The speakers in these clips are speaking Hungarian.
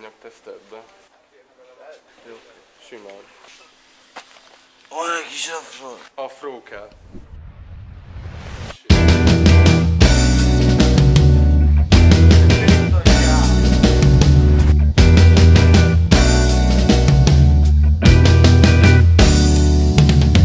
megteszted, de... Jó, simán. Van egy kis afró. Afró kell.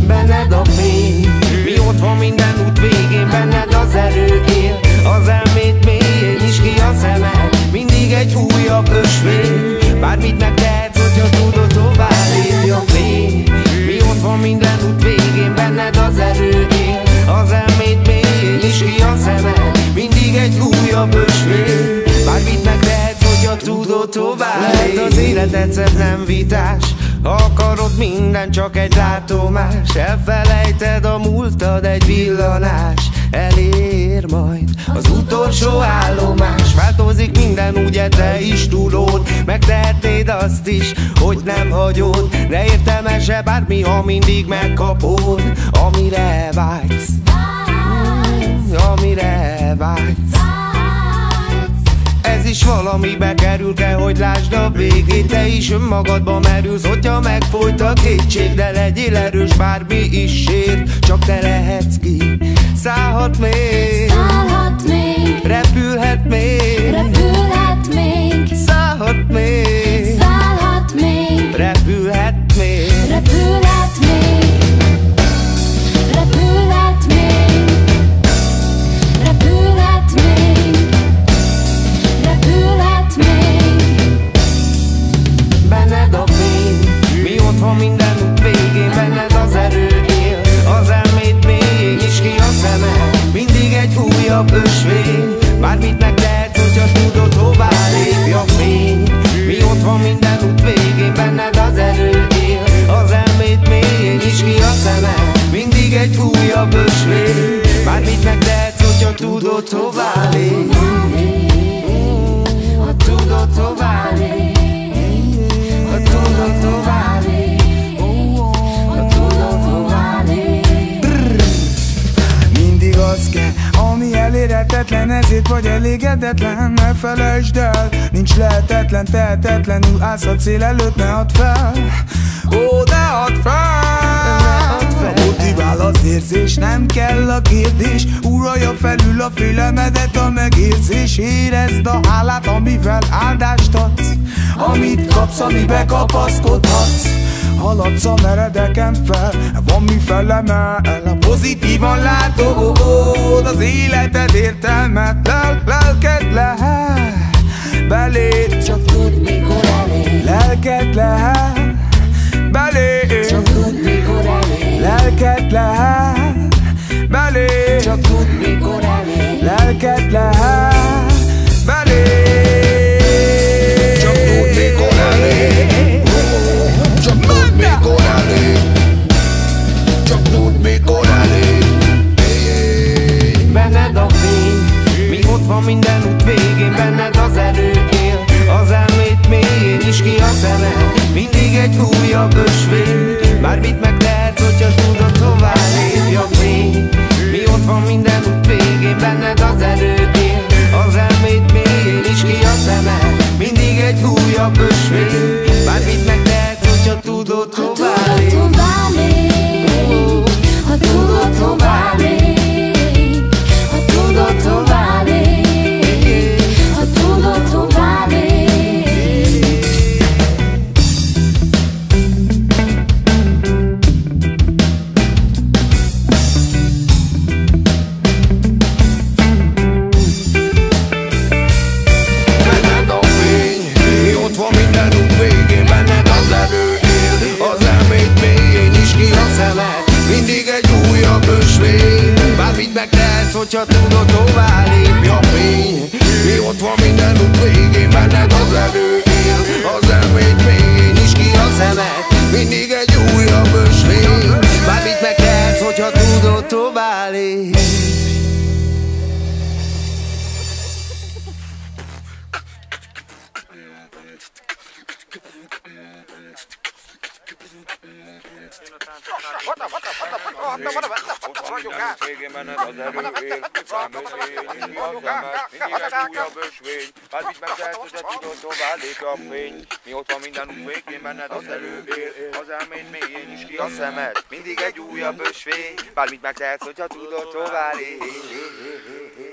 Benned a fény, mi ott van minden út végén, benned az erő él, az elmét mélyén nyisd ki a szemed, mindig egy újabb ösvény, bármit megtehetsz, hogyha tudod tovább lépj a fény. Mi ott van minden út végén, benned az erő él, az elmét mélyén nyisd ki a szemed, mindig egy újabb ösvény, bármit megtehetsz, hogyha tudod tovább lépj. Lehet az élet egyszer nem vitás, ha akarod minden csak egy látomás, elfelejted a múltad egy villanás, elér majd az utolsó állomás. Változik minden, ugye te is tudod, megtehetnéd azt is, hogy nem hagyod, de értelmesebb bármi, ha mindig megkapod, amire vágysz, amire vágysz. Ez is valamibe kerül, kell, hogy lásd a végét. Te is önmagadba merülsz, hogyha megfolyt a kétség, de legyél erős, bármi is sért, csak te lehetsz ki. Szállhat még, repülhet még, szállhat még, repülhet még, benned a fény, mi ott van minden út végén, benned az erő él, az elmét mélyén nyisd ki a szemed, mindig egy újabb ösvény, bármit megtehetsz, hogyha tudod tovább lépj a fény. Mi ott van minden út végén, benned az erő él, az elmét mélyén nyisd ki a szemed, mindig egy újabb ösvény, bármit megtehetsz, hogyha tudod tovább lépj, ha tudod tovább lépj. Mindig az kell, ami elérhetetlen, ezért vagy elégedetlen. Ne felejtsd el, nincs lehetetlen, tehetetlenül állsz a cél előtt, ne add fel. Ó, ne add fel! Motivál az érzés, nem kell a kérdés, uralja felül a félelmedet a megérzés. Érezd a hálát, amivel áldást adsz, amit kapsz, amibe kapaszkodhatsz. Haladsz a meredeken fel, van mi felemel, a pozitívan látod az életed értelmet. Lelked lehet belé, csak tudd mikor elég. Lelked lehet belé, csak tudd mikor elég. Lelked lehet belé, csak tudd mikor elég. Lelked lehet belé, csak tudd mikor elég. Csak tudd mikor elég, csak tudd mikor elég. Benned a fény, mi ott van minden út végén, benned az erő él, az elmét mélyén nyisd ki a szemed, mindig egy újabb ösvény, bármit megtehetsz, hogyha tudod tovább lépj a fény. Mi ott van minden út végén, benned az erő él, az elmét mélyén nyisd ki a szemed, mindig egy újabb ösvény, bármit megtehetsz, hogyha tudod tovább lépj, ha tudod tovább lépj, ha tudod tovább lépj, ha tudod tovább lépj. Benned a fény, mi ott van minden út végén, benned az erő él, az elmét mélyén nyisd ki a szemed, mindig egy újabb ösvény, bármit megtehetsz, hogyha tudod tovább lépj a fény. Mi ott van minden út végén, benned az erő él, az elmét mélyén nyisd ki a szemed, mindig egy újabb ösvény, bármit megtehetsz, hogyha tudod tovább lépj. Ott van minden végén benned az erőél, számösvény, mindig az emel, mindig egy újabb ösvény, bármit megtehetsz, hogy a tudod tovább lép a fény. Mi ott van minden út végén benned az erőél, az elmény mélyén is ki a szemed, mindig egy újabb ösvény, bármit megtehetsz, hogyha tudod tovább lép.